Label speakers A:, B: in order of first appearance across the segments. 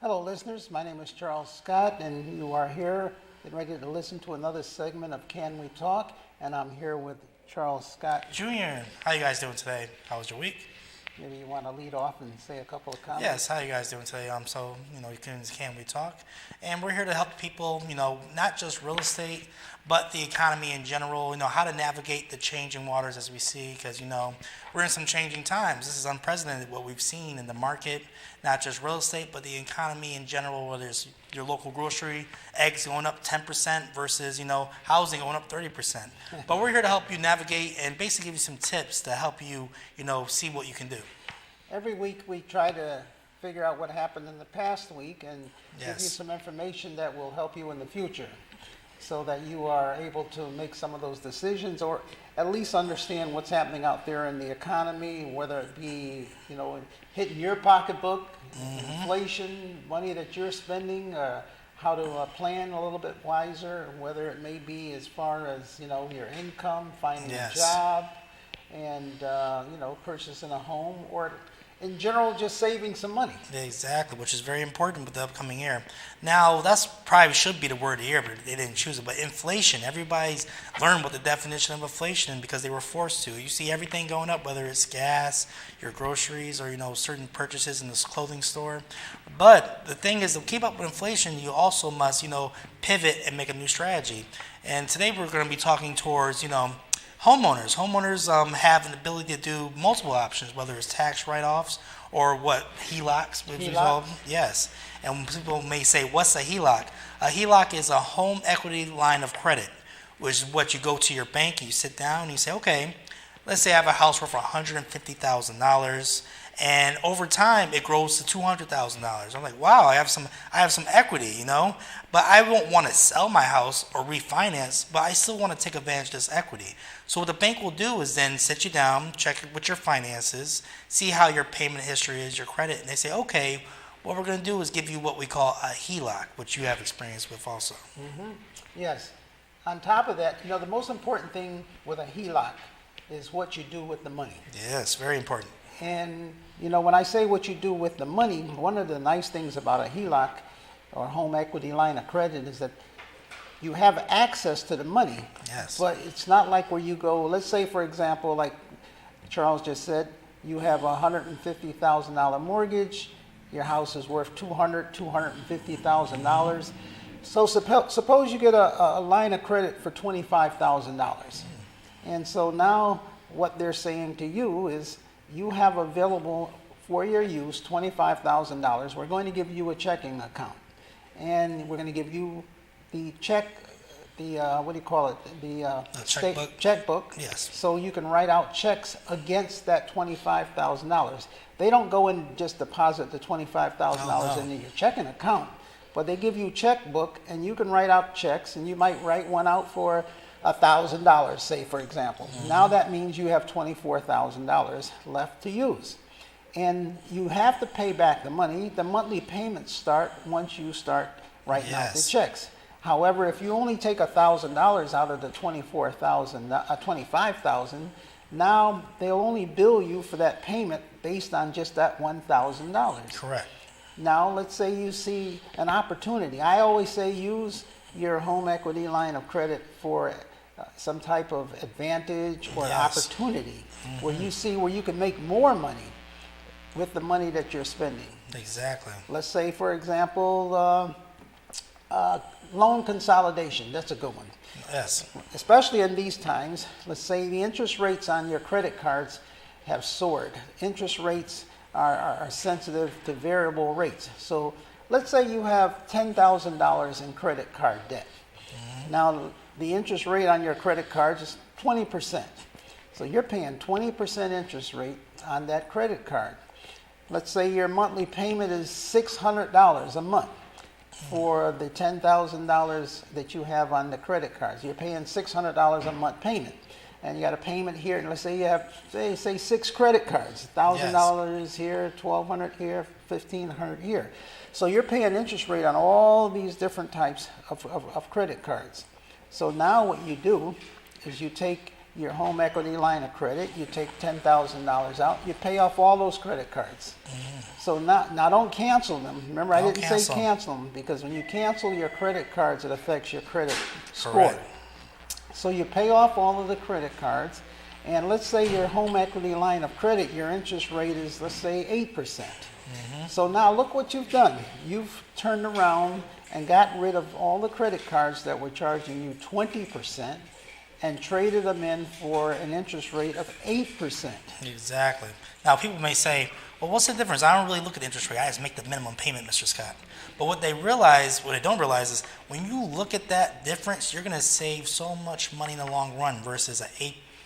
A: Hello, listeners. My name is Charles Scott, and you are here getting ready to listen to another segment of Can We Talk? And I'm here with Charles Scott.
B: Junior, how you guys doing today? How was your week?
A: Maybe you want to lead off and say a couple of comments?
B: Yes, how you guys doing today? Can we talk? And we're here to help people, not just real estate, but the economy in general, how to navigate the changing waters as we see, because, we're in some changing times. This is unprecedented what we've seen in the market, not just real estate, but the economy in general, whether it's your local grocery, eggs going up 10% versus, housing going up 30%. But we're here to help you navigate and basically give you some tips to help you, see what you can do.
A: Every week we try to figure out what happened in the past week and give you
B: Yes.
A: some information that will help you in the future so that you are able to make some of those decisions or at least understand what's happening out there in the economy, whether it be, hitting your pocketbook, inflation, money that you're spending, how to plan a little bit wiser, whether it may be as far as, your income, finding
B: Yes.
A: a job, and, purchasing a home, or in general, just saving some money.
B: Exactly, which is very important with the upcoming year. Now, that's probably should be the word of the year, but they didn't choose it. But inflation, everybody's learned what the definition of inflation because they were forced to. You see everything going up, whether it's gas, your groceries, or certain purchases in this clothing store. But the thing is, to keep up with inflation, you also must pivot and make a new strategy. And today we're going to be talking towards homeowners. Homeowners have an ability to do multiple options, whether it's tax write-offs or what HELOCs, which we call them. Yes. And people may say, what's a HELOC? A HELOC is a home equity line of credit, which is what you go to your bank and you sit down and you say, okay, let's say I have a house worth $150,000, and over time it grows to $200,000. I'm like, wow, I have some equity, but I won't want to sell my house or refinance, but I still want to take advantage of this equity. So what the bank will do is then sit you down, check with your finances, see how your payment history is, your credit, and they say, okay, what we're going to do is give you what we call a HELOC, which you have experience with also.
A: Yes. On top of that, the most important thing with a HELOC is what you do with the money.
B: Yes, very important.
A: And, when I say what you do with the money, one of the nice things about a HELOC or home equity line of credit is that you have access to the money.
B: Yes.
A: But it's not like where you go, let's say, for example, like Charles just said, you have a $150,000 mortgage, your house is worth $250,000. So suppose you get a line of credit for $25,000. And so now what they're saying to you is you have available for your use $25,000. We're going to give you a checking account. And we're going to give you the check, what do you call it? The checkbook.
B: Yes.
A: So you can write out checks against that $25,000. They don't go and just deposit the $25,000 into your checking account, but they give you a checkbook and you can write out checks, and you might write one out for $1,000, say, for example. Now that means you have $24,000 left to use. And you have to pay back the money. The monthly payments start once you start writing out the checks. However, if you only take $1,000 out of the $25,000, now they'll only bill you for that payment based on just that $1,000.
B: Correct.
A: Now, let's say you see an opportunity. I always say use your home equity line of credit for some type of advantage or opportunity where you see where you can make more money with the money that you're spending.
B: Exactly.
A: Let's say, for example, loan consolidation. That's a good one.
B: Yes.
A: Especially in these times. Let's say the interest rates on your credit cards have soared. Interest rates are sensitive to variable rates. So let's say you have $10,000 in credit card debt. Now, the interest rate on your credit cards is 20%. So you're paying 20% interest rate on that credit card. Let's say your monthly payment is $600 a month for the $10,000 that you have on the credit cards. You're paying $600 a month payment. And you got a payment here, and let's say you have, say 6 credit cards, $1,000 here, $1,200 here, $1,500 here. So you're paying interest rate on all these different types of credit cards. So now what you do is you take your home equity line of credit, you take $10,000 out, you pay off all those credit cards. So now don't cancel them. Remember, I
B: Don't
A: didn't
B: cancel
A: say
B: 'em.
A: cancel them, because when you cancel your credit cards, it affects your credit score.
B: Correct.
A: So you pay off all of the credit cards, and let's say your home equity line of credit, your interest rate is, let's say, 8%. So now look what you've done. You've turned around and got rid of all the credit cards that were charging you 20% and traded them in for an interest rate of 8%.
B: Exactly. Now, people may say, well, what's the difference? I don't really look at the interest rate. I just make the minimum payment, Mr. Scott. But what they don't realize is when you look at that difference, you're going to save so much money in the long run versus an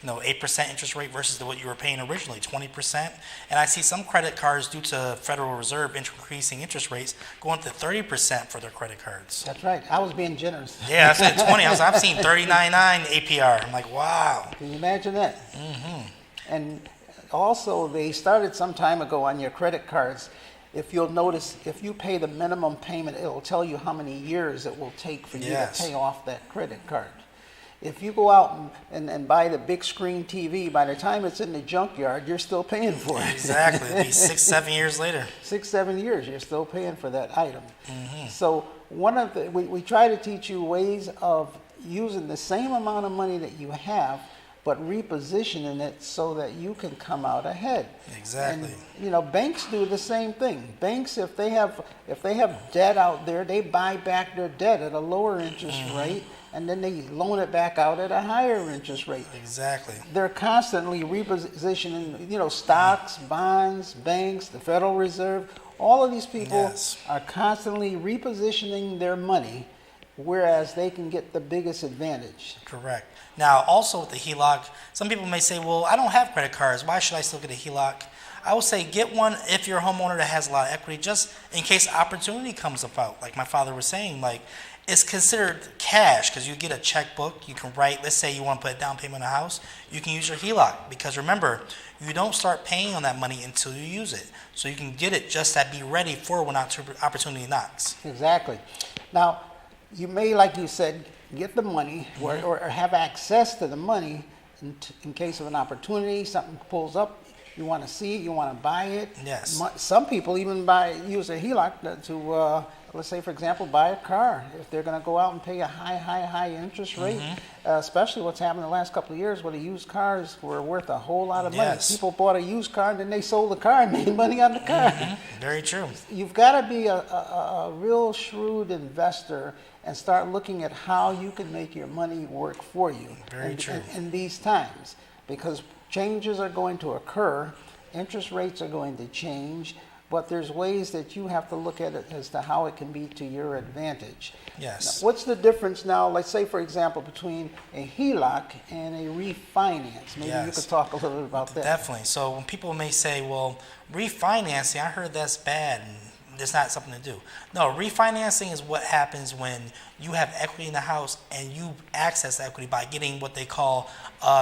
B: 8% interest rate versus what you were paying originally, 20%. And I see some credit cards, due to Federal Reserve increasing interest rates, going to 30% for their credit cards.
A: That's right. I was being generous.
B: Yeah, I said 20. I've seen 39.9 APR. I'm like, wow.
A: Can you imagine that? And also, they started some time ago on your credit cards. If you'll notice, if you pay the minimum payment, it'll tell you how many years it will take for you
B: Yes.
A: to pay off that credit card. If you go out and buy the big screen TV, by the time it's in the junkyard, you're still paying for it.
B: Exactly. It'll be 6-7 years later.
A: 6-7 years, you're still paying for that item. So we try to teach you ways of using the same amount of money that you have, but repositioning it so that you can come out ahead.
B: Exactly.
A: And banks do the same thing. Banks, if they have debt out there, they buy back their debt at a lower interest rate, and then they loan it back out at a higher interest rate.
B: Exactly.
A: They're constantly repositioning, stocks, bonds, banks, the Federal Reserve. All of these people
B: Yes.
A: are constantly repositioning their money, whereas they can get the biggest advantage.
B: Correct. Now, also with the HELOC, some people may say, well, I don't have credit cards. Why should I still get a HELOC? I would say get one if you're a homeowner that has a lot of equity, just in case opportunity comes about. Like my father was saying, it's considered cash because you get a checkbook. You can write, let's say you want to put a down payment on a house, you can use your HELOC, because remember, you don't start paying on that money until you use it. So you can get it just to be ready for when opportunity knocks.
A: Exactly. Now, you may, like you said, get the money or have access to the money in case of an opportunity, something pulls up, you want to see it, you want to buy it.
B: Yes.
A: Some people even use a HELOC to, let's say, for example, buy a car. If they're going to go out and pay a high interest rate, especially what's happened the last couple of years where the used cars were worth a whole lot of money.
B: Yes.
A: People bought a used car and then they sold the car and made money on the car.
B: Very true.
A: You've got to be a real shrewd investor and start looking at how you can make your money work for you.
B: Very true.
A: In these times, because changes are going to occur, interest rates are going to change, but there's ways that you have to look at it as to how it can be to your advantage.
B: Yes.
A: Now, what's the difference now, let's say, for example, between a HELOC and a refinance? Maybe you
B: Yes.
A: could talk a little bit about that.
B: Definitely. So when people may say, well, refinancing, I heard that's bad and there's not something to do. No, refinancing is what happens when you have equity in the house and you access equity by getting what they call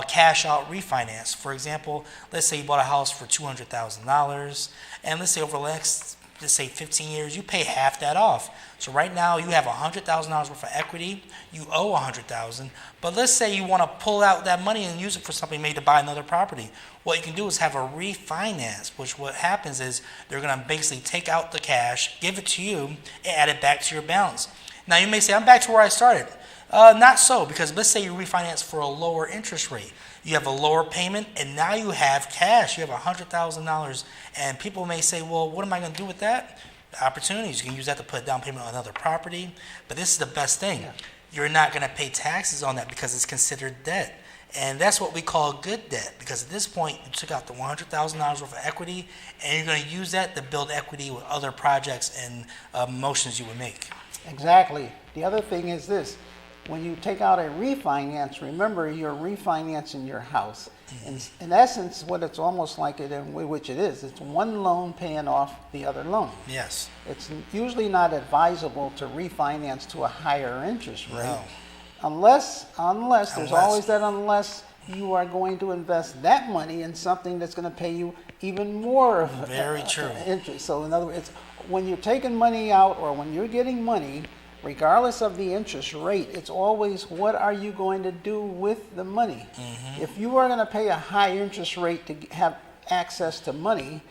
B: cash out refinance. For example, let's say you bought a house for $200,000, and let's say over the next, let's say 15 years, you pay half that off. So right now you have $100,000 worth of equity, you owe $100,000, but let's say you want to pull out that money and use it for something, maybe to buy another property. What you can do is have a refinance, which what happens is they're going to basically take out the cash, give it to you, and add it back to your balance. Now you may say, I'm back to where I started. Not so, because let's say you refinance for a lower interest rate. You have a lower payment, and now you have cash. You have $100,000, and people may say, well, what am I going to do with that? Opportunities. You can use that to put a down payment on another property. But this is the best thing.
A: Yeah.
B: You're not going to pay taxes on that because it's considered debt. And that's what we call good debt, because at this point, you took out the $100,000 worth of equity, and you're going to use that to build equity with other projects and motions you would make.
A: Exactly. The other thing is this. When you take out a refinance, remember you're refinancing your house. In essence, what it's almost like it, in which it is, it's one loan paying off the other loan.
B: Yes.
A: It's usually not advisable to refinance to a higher interest rate.
B: No.
A: Unless you are going to invest that money in something that's going to pay you even more of
B: Very true.
A: interest. So in other words, when you're taking money out or when you're getting money, regardless of the interest rate, it's always what are you going to do with the money? If you are going to pay a high interest rate to have access to money,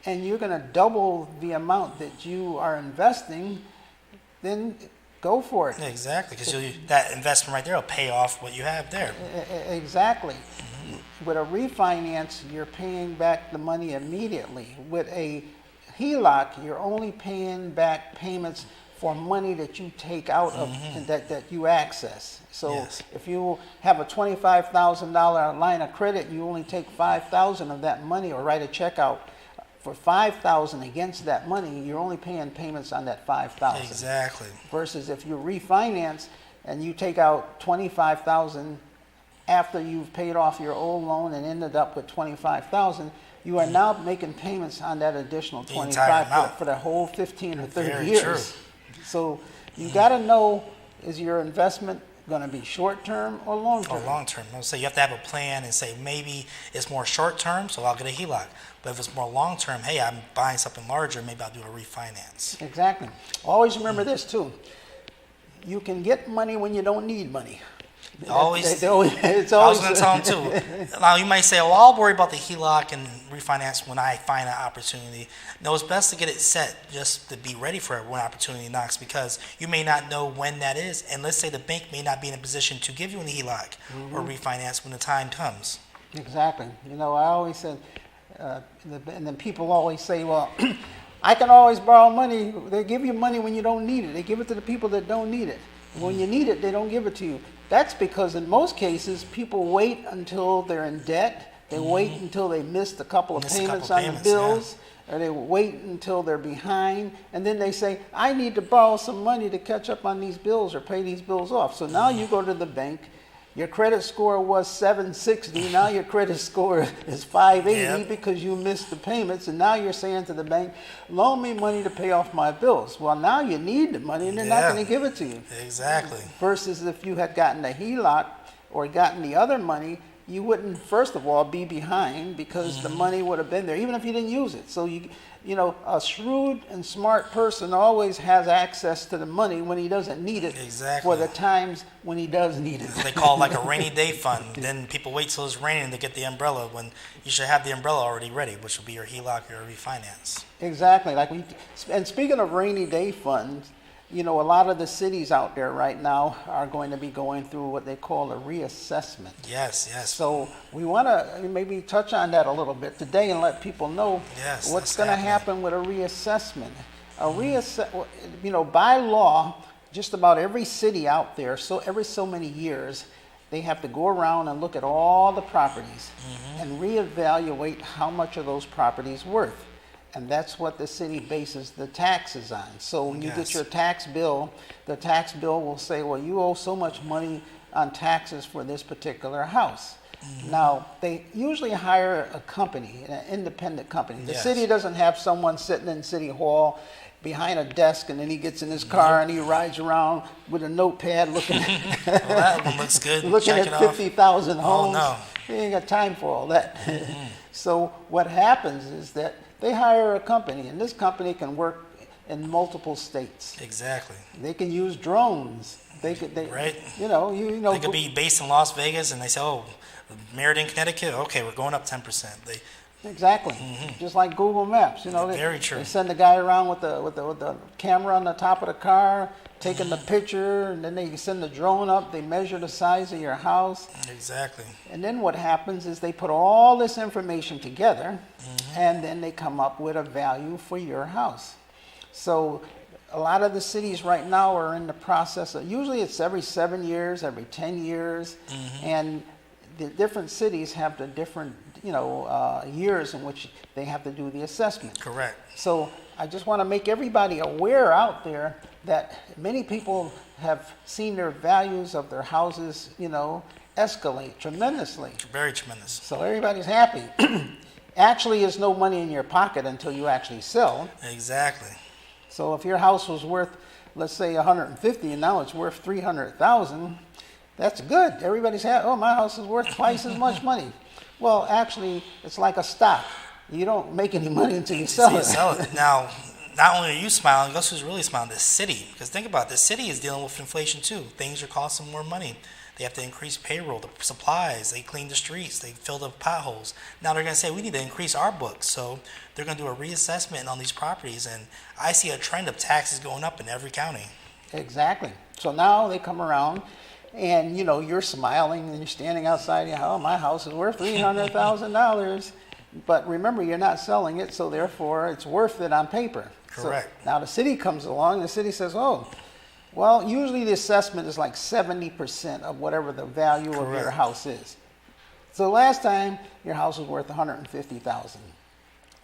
A: and you're going to double the amount that you are investing, then go for it.
B: Exactly, because that investment right there will pay off what you have there.
A: Exactly. With a refinance, you're paying back the money immediately. With a HELOC, you're only paying back payments for money that you take out of that you access. So
B: Yes.
A: if you have a $25,000 line of credit, you only take $5,000 of that money, or write a check out for $5,000 against that money, you're only paying payments on that $5,000.
B: Exactly.
A: Versus if you refinance and you take out $25,000 after you've paid off your old loan and ended up with $25,000, you are now making payments on that additional
B: The entire
A: $25,000
B: amount.
A: for the whole 15 or 30
B: Very
A: years.
B: true.
A: So you got to know, is your investment going to be short term or long
B: Or
A: term?
B: long term. So you have to have a plan and say maybe it's more short term, so I'll get a HELOC. But if it's more long term, hey, I'm buying something larger, maybe I'll do a refinance.
A: Exactly. Always remember this too. You can get money when you don't need money.
B: Always.
A: It's
B: I
A: always.
B: was going to tell them too. Now you might say, "Well, I'll worry about the HELOC and refinance when I find an opportunity." No, it's best to get it set just to be ready for it when opportunity knocks, because you may not know when that is, and let's say the bank may not be in a position to give you an HELOC or refinance when the time comes.
A: Exactly. You know, I always said, and then people always say, "Well, I can always borrow money." They give you money when you don't need it. They give it to the people that don't need it. When you need it, they don't give it to you. That's because in most cases, people wait until they're in debt. They wait until they missed a couple of payments on the bills, or they wait until they're behind, and then they say, "I need to borrow some money to catch up on these bills or pay these bills off." So now you go to the bank. Your credit score was 760. Now your credit score is 580
B: Yep.
A: because you missed the payments, and now you're saying to the bank, "Loan me money to pay off my bills." Well, now you need the money, and they're not
B: Yeah.
A: going to give it to you.
B: Exactly.
A: Versus if you had gotten a HELOC or gotten the other money, you wouldn't, first of all, be behind because the money would have been there, even if you didn't use it. So you know, a shrewd and smart person always has access to the money when he doesn't need it.
B: Exactly.
A: For the times when he does need it.
B: They call it like a rainy day fund. Then people wait till it's raining to get the umbrella, when you should have the umbrella already ready, which will be your HELOC or refinance.
A: Exactly. And speaking of rainy day funds, you know, a lot of the cities out there right now are going to be going through what they call a reassessment.
B: Yes, yes.
A: So we want to maybe touch on that a little bit today and let people know
B: Yes,
A: what's
B: that's
A: going to happen with a reassessment. You know, by law, just about every city out there, so every so many years, they have to go around and look at all the properties and reevaluate how much of those properties worth. And that's what the city bases the taxes on. So when you get
B: Yes.
A: your tax bill, the tax bill will say, well, you owe so much money on taxes for this particular house. Now, they usually hire a company, an independent company. The
B: Yes.
A: city doesn't have someone sitting in City Hall behind a desk, and then he gets in his car and he rides around with a notepad looking
B: Well, that one looks good.
A: looking
B: Check
A: at
B: it off.
A: 50,000 homes.
B: no.
A: He ain't got time for all that. So what happens is that they hire a company, and this company can work in multiple states.
B: Exactly.
A: They can use drones.
B: Right.
A: You know,
B: They could be based in Las Vegas, and they say, "Oh, Meriden, Connecticut. Okay, we're going up 10%."
A: Exactly. Just like Google Maps, you know.
B: Very true.
A: They send a guy around with the camera on the top of the car, taking the picture, and then they send the drone up. They measure the size of your house,
B: Exactly.
A: and then what happens is they put all this information together, and then they come up with a value for your house. So a lot of the cities right now are in the process of, usually it's every 7 years, every 10 years, and the different cities have the different, years in which they have to do the assessment.
B: Correct.
A: So I just want to make everybody aware out there that many people have seen their values of their houses, escalate tremendously.
B: Very tremendous.
A: So everybody's happy. Actually, there's no money in your pocket until you actually sell.
B: Exactly.
A: So if your house was worth, let's say, 150, and now it's worth 300,000, that's good. Everybody's happy. Oh, my house is worth twice as much money. Well, actually, it's like a stock. You don't make any money until you sell
B: So you
A: it.
B: sell it. Now, not only are you smiling, guess who's really smiling? The city. Because think about it, the city is dealing with inflation too. Things are costing more money. They have to increase payroll, the supplies, they clean the streets, they fill the potholes. Now they're going to say we need to increase our books. So they're going to do a reassessment on these properties. And I see a trend of taxes going up in every county.
A: Exactly. So now they come around and, you're smiling and you're standing outside your house. My house is worth $300,000. But remember, you're not selling it, so therefore it's worth it on paper.
B: Correct.
A: So now the city comes along, the city says, oh, well, usually the assessment is like 70% of whatever the value of your house is. So last time, your house was worth $150,000.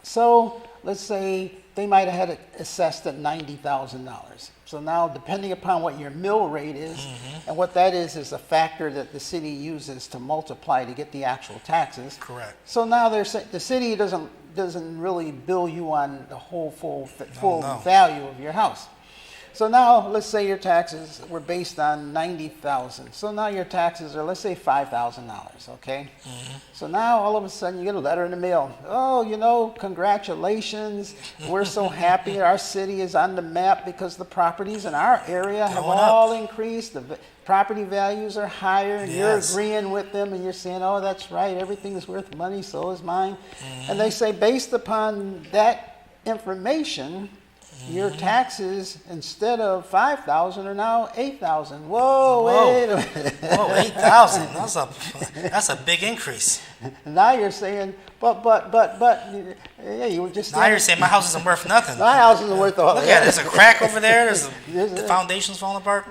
A: So let's say they might have had it assessed at $90,000. So now, depending upon what your mill rate is, and what that is a factor that the city uses to multiply to get the actual taxes.
B: Correct.
A: So now the city doesn't really bill you on the whole full value of your house. So now, let's say your taxes were based on $90,000. So now your taxes are, let's say, $5,000, okay? So now, all of a sudden, you get a letter in the mail. Oh, congratulations. We're so happy. Our city is on the map because the properties in our area have all increased. The property values are higher, and you're agreeing with them, and you're saying, oh, that's right. Everything is worth money. So is mine. And they say, based upon that information, your taxes, instead of $5,000, are now $8,000. Whoa, wait a minute.
B: Whoa, $8,000. That's a big increase.
A: Now you're saying, but, yeah, you were just
B: now you're saying my house isn't worth nothing.
A: My house isn't worth all that.
B: Look at it. There's a crack over there. The foundation's falling apart.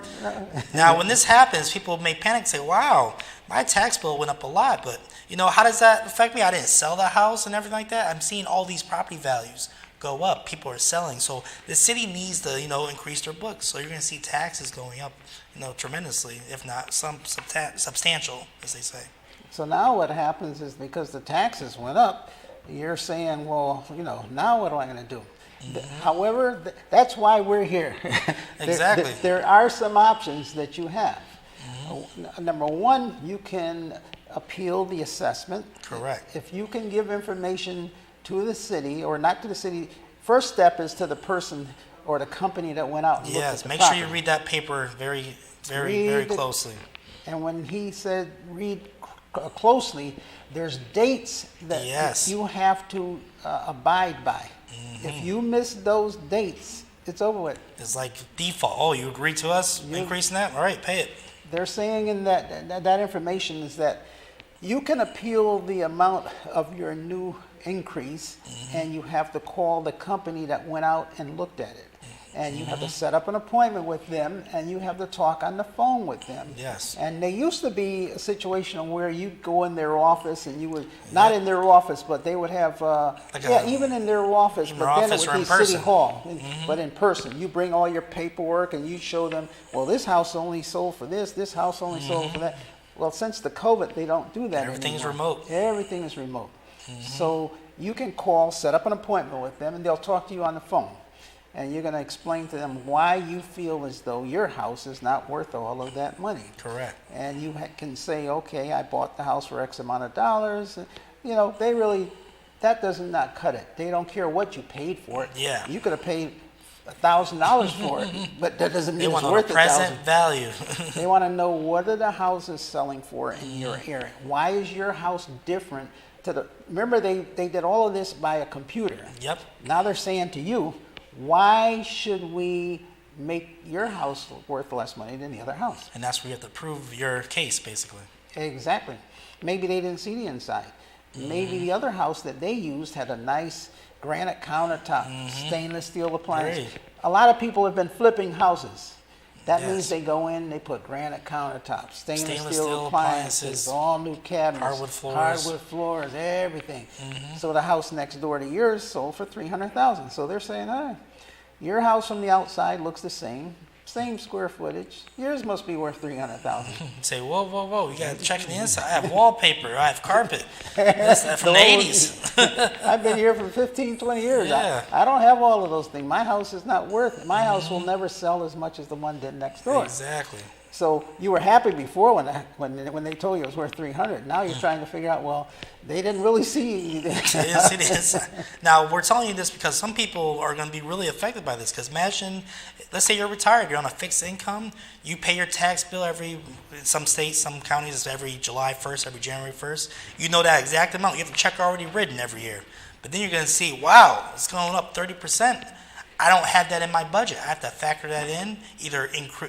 B: Now, when this happens, people may panic and say, wow, my tax bill went up a lot. But, how does that affect me? I didn't sell the house and everything like that. I'm seeing all these property values go up. People are selling. So the city needs to, increase their books. So you're going to see taxes going up, tremendously, if not some substantial, as they say.
A: So now what happens is, because the taxes went up, you're saying, well, now what am I going to do? However, that's why we're here.
B: Exactly.
A: There are some options that you have. Number one, you can appeal the assessment.
B: Correct.
A: If you can give information to the city, or not to the city, first step is to the person or the company that went out and looked at the
B: make
A: property.
B: sure you read that paper very closely.
A: And when he said read closely, there's dates that you have to abide by. If you miss those dates, it's over with.
B: It's like default. Oh, you agreed to us increasing that? All right, pay it.
A: They're saying in that information is that you can appeal the amount of your new increase, and you have to call the company that went out and looked at it. And you have to set up an appointment with them, and you have to talk on the phone with them.
B: Yes.
A: And there used to be a situation where you'd go in their office, and you would, not in their office, but they would have, even in their office, but then it would be City Hall, but in person. You bring all your paperwork, and you show them, well, this house only sold for this house only sold for that. Well, since the COVID, they don't do that
B: Everything's
A: anymore.
B: remote.
A: Everything is remote. So you can call, set up an appointment with them, and they'll talk to you on the phone. And you're going to explain to them why you feel as though your house is not worth all of that money.
B: Correct.
A: And you can say, okay, I bought the house for X amount of dollars. They really, that does not cut it. They don't care what you paid for it.
B: Yeah.
A: You could have paid $1,000 for it, but that doesn't mean it's worth
B: the present
A: $1,000.
B: value.
A: They want to know, what are the houses selling for in your area? Why is your house different remember they did all of this by a computer.
B: Yep.
A: Now they're saying to you, why should we make your house worth less money than the other house?
B: And that's where you have to prove your case, basically.
A: Exactly. Maybe they didn't see the inside. Maybe the other house that they used had a nice granite countertop, stainless steel appliance.
B: Great.
A: A lot of people have been flipping houses. That means they go in, they put granite countertops, stainless steel appliances, all new cabinets, hardwood floors, everything. So the house next door to yours sold for $300,000. So they're saying, your house from the outside looks the same square footage. Yours must be worth $300,000.
B: Say, whoa! You got to check the inside. I have wallpaper. I have carpet. That's from the 80s.
A: I've been here for 15, 20 years.
B: Yeah.
A: I don't have all of those things. My house is not worth it. My house will never sell as much as the one did next door.
B: Exactly.
A: So you were happy before when they told you it was worth 300. Now you're trying to figure out, well, they didn't really see.
B: Yes, it is. Now, we're telling you this because some people are going to be really affected by this. Because imagine, let's say you're retired, you're on a fixed income, you pay your tax bill in some states, some counties, it's every July 1st, every January 1st. You know that exact amount. You have the check already written every year. But then you're going to see, wow, it's going up 30%. I don't have that in my budget. I have to factor that in.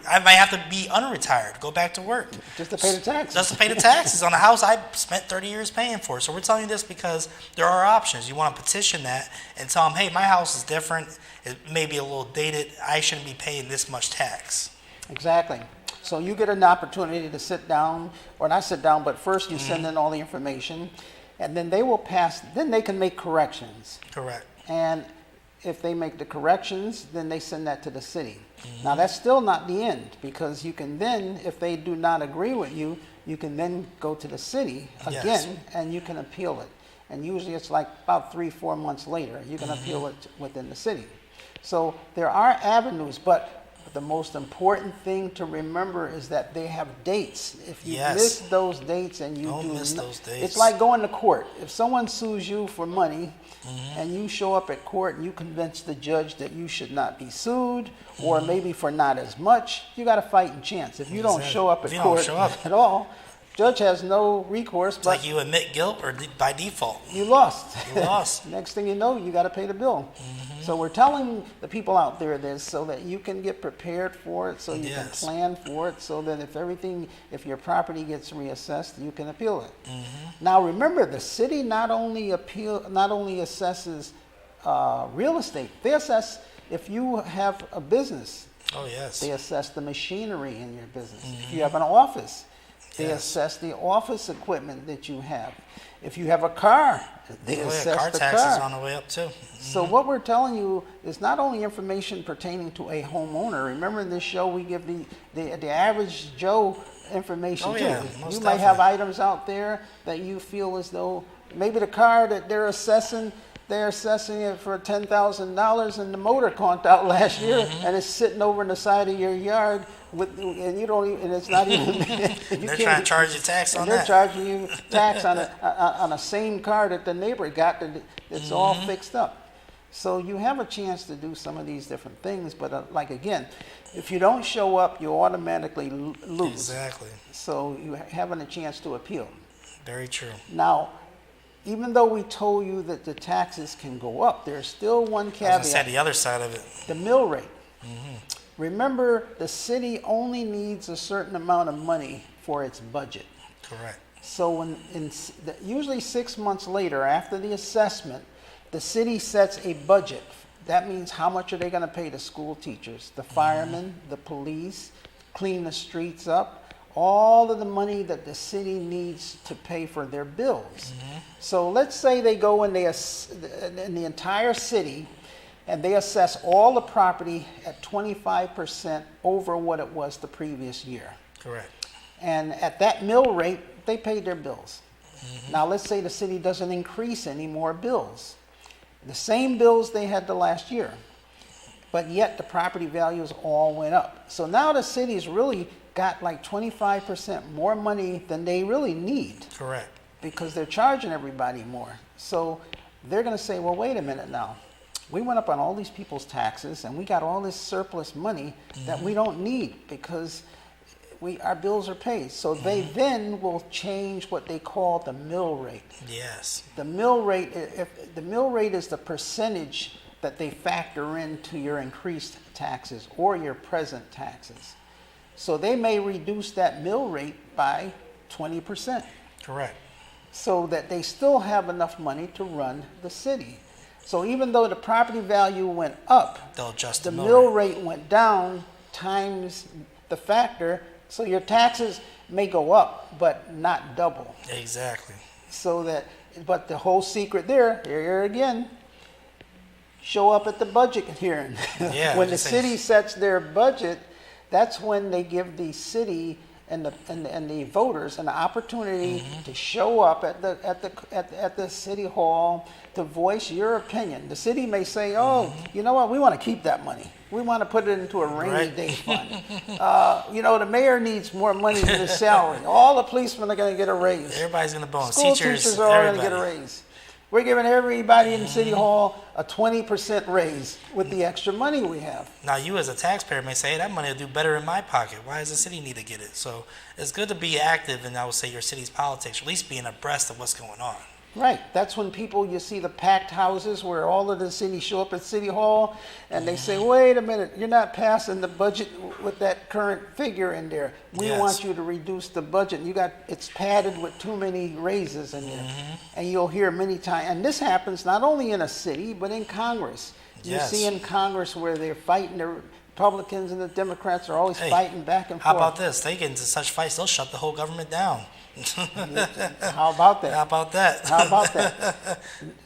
B: I might have to be unretired, go back to work.
A: Just to pay the taxes.
B: Just to pay the taxes on a house I spent 30 years paying for. So we're telling you this because there are options. You want to petition that and tell them, hey, my house is different. It may be a little dated. I shouldn't be paying this much tax.
A: Exactly. So you get an opportunity to sit down, or not sit down, but first you send in all the information, and then then they can make corrections.
B: Correct.
A: And if they make the corrections, then they send that to the city. Now that's still not the end, because you can then, if they do not agree with you, you can then go to the city again,
B: Yes.
A: and you can appeal it. And usually it's like about 3-4 months later, you can appeal it within the city. So there are avenues, but the most important thing to remember is that they have dates. If you
B: Yes.
A: miss those dates and you
B: Don't
A: do
B: miss
A: not-
B: those dates.
A: It's like going to court. If someone sues you for money and you show up at court and you convince the judge that you should not be sued, or maybe for not as much, you got a fighting chance. If you don't
B: Exactly.
A: show up
B: If
A: at
B: you don't
A: court
B: show up.
A: at all, judge has no recourse,
B: It's
A: but
B: like you admit guilt or by default.
A: you lost.
B: You lost.
A: Next thing you know, you got to pay the bill. So we're telling the people out there this so that you can get prepared for it, so you can
B: Yes.
A: plan for it, so that if your property gets reassessed, you can appeal it. Now remember, the city not only assesses real estate. They assess if you have a business.
B: Oh, yes.
A: They assess the machinery in your business. If you have an office, they
B: Yes.
A: assess the office equipment that you have. If you have a car, they
B: Oh, yeah,
A: assess
B: car
A: the
B: taxes
A: car.
B: on the way up, too.
A: So what we're telling you is not only information pertaining to a homeowner. Remember in this show we give the average Joe information
B: Oh,
A: too.
B: yeah, most
A: You might have
B: definitely.
A: items out there that you feel as though maybe the car that they're assessing it for $10,000 and the motor conked out last year and it's sitting over in the side of your yard and you don't even, and it's not even you
B: They're
A: can't-
B: trying to charge you tax on
A: and they're
B: that.
A: charging you tax on a same car that the neighbor got that's all fixed up. So you have a chance to do some of these different things, but like again, if you don't show up, you automatically lose.
B: Exactly.
A: So you having a chance to appeal.
B: Very true.
A: Now, even though we told you that the taxes can go up, there's still one
B: I was going to say
A: caveat:
B: the other side of it.
A: the mill rate. Remember, the city only needs a certain amount of money for its budget.
B: Correct.
A: So usually 6 months later, after the assessment, the city sets a budget. That means how much are they going to pay the school teachers, the firemen, the police, clean the streets up, all of the money that the city needs to pay for their bills. So let's say they go in the entire city and they assess all the property at 25% over what it was the previous year.
B: Correct.
A: And at that mill rate, they paid their bills. Now let's say the city doesn't increase any more bills. The same bills they had the last year, but yet the property values all went up. So now the city's really got like 25% more money than they really need,
B: Correct.
A: because they're charging everybody more. So they're going to say, well, wait a minute now. We went up on all these people's taxes and we got all this surplus money that we don't need because our bills are paid. So they then will change what they call the mill rate.
B: Yes.
A: The mill rate, if the mill rate is the percentage that they factor into your increased taxes or your present taxes. So they may reduce that mill rate by 20%,
B: Correct.
A: so that they still have enough money to run the city. So even though the property value went up,
B: They'll adjust
A: the
B: the
A: mill
B: rate.
A: rate went down times the factor, so your taxes may go up, but not double.
B: Exactly.
A: But the whole secret here again, show up at the budget hearing.
B: Yeah,
A: When the
B: just saying.
A: city sets their budget, that's when they give the city and the voters an opportunity to show up at the city hall to voice your opinion. The city may say, "Oh, you know what? We want to keep that money. We want to put it into a rainy
B: Right.
A: day fund. The mayor needs more money than his salary. All the policemen are going to get a raise.
B: Everybody's gonna bonus.
A: School
B: Teachers,
A: teachers are all going to
B: everybody.
A: get a raise. We're giving everybody in City Hall a 20% raise with the extra money we have."
B: Now, you as a taxpayer may say, hey, that money will do better in my pocket. Why does the city need to get it? So it's good to be active in, I would say, your city's politics, or at least being abreast of what's going on.
A: Right. That's when you see the packed houses where all of the city show up at City Hall and they say, "Wait a minute, you're not passing the budget with that current figure in there. We
B: Yes.
A: want you to reduce the budget. It's padded with too many raises in there." And you'll hear many times, and this happens not only in a city, but in Congress. You
B: Yes.
A: see in Congress where they're fighting, the Republicans and the Democrats are always
B: Hey,
A: fighting back and
B: How
A: forth.
B: about this? They get into such fights, they'll shut the whole government down.
A: How about that?
B: How about that?
A: How about that?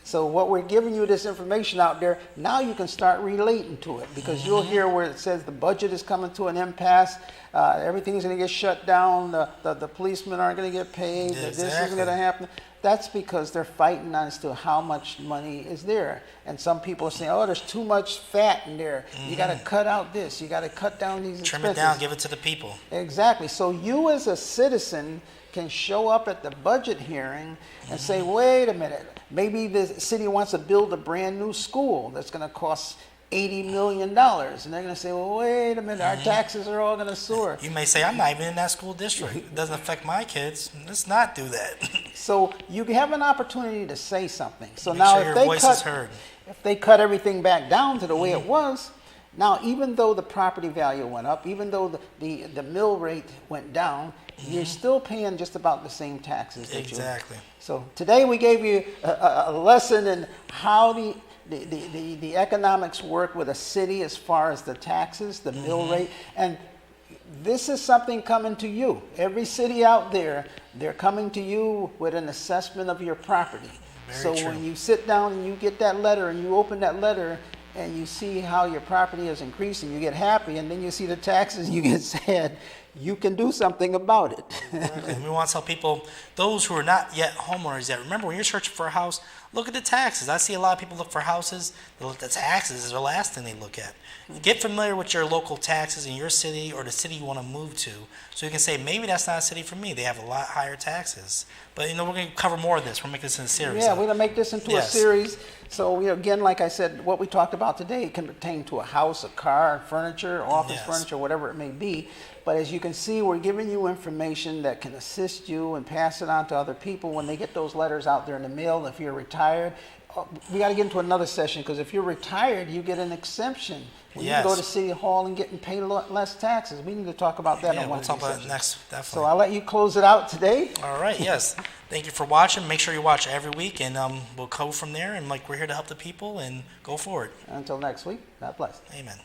A: So what we're giving you this information out there, now you can start relating to it because you'll hear where it says the budget is coming to an impasse, everything's going to get shut down, the policemen aren't going to get paid, this isn't
B: Exactly.
A: going to happen. That's because they're fighting as to how much money is there. And some people are saying, "Oh, there's too much fat in there. You got to cut out this. You got to cut down these
B: Trim
A: expenses."
B: it down, give it to the people.
A: Exactly. So you as a citizen can show up at the budget hearing and say, "Wait a minute, maybe the city wants to build a brand new school that's going to cost $80 million. And they're going to say, "Well, wait a minute, our taxes are all going to soar."
B: You may say, I'm not even in that school district. It doesn't affect my kids. Let's not do that.
A: So you have an opportunity to say something. So
B: Make
A: now
B: sure
A: if
B: your
A: they
B: voice
A: cut
B: is heard.
A: if they cut everything back down to the way it was, now even though the property value went up, even though the mill rate went down, you're still paying just about the same taxes that you.
B: Exactly.
A: So today we gave you a lesson in how the economics work with a city as far as the taxes, the mill rate, and this is something coming to you. Every city out there, they're coming to you with an assessment of your property.
B: Very
A: So
B: true.
A: when you sit down and you get that letter and you open that letter and you see how your property is increasing, you get happy, and then you see the taxes, you get sad. You can do something about it.
B: And we want to tell people, those who are not yet homeowners yet, remember when you're searching for a house, look at the taxes. I see a lot of people look for houses, the taxes is the last thing they look at. Get familiar with your local taxes in your city or the city you want to move to, so you can say, maybe that's not a city for me. They have a lot higher taxes. But we're going to cover more of this. We're making this in a series.
A: Yeah, we're going to make this into
B: Yes.
A: a series. So, again, like I said, what we talked about today can pertain to a house, a car, furniture, office
B: Yes.
A: furniture, whatever it may be. But as you can see, we're giving you information that can assist you and pass it on to other people when they get those letters out there in the mail. If you're retired, we got to get into another session, because if you're retired, you get an exemption. When you
B: Yes.
A: go to City Hall and get and pay less taxes. We need to talk about that
B: Yeah,
A: on one
B: we'll
A: of
B: talk
A: these
B: about it
A: sessions.
B: next,
A: So
B: definitely.
A: I'll let you close it out today.
B: All right, yes. Thank you for watching. Make sure you watch every week, and we'll go from there. And we're here to help the people and go forward.
A: Until next week, God bless.
B: Amen.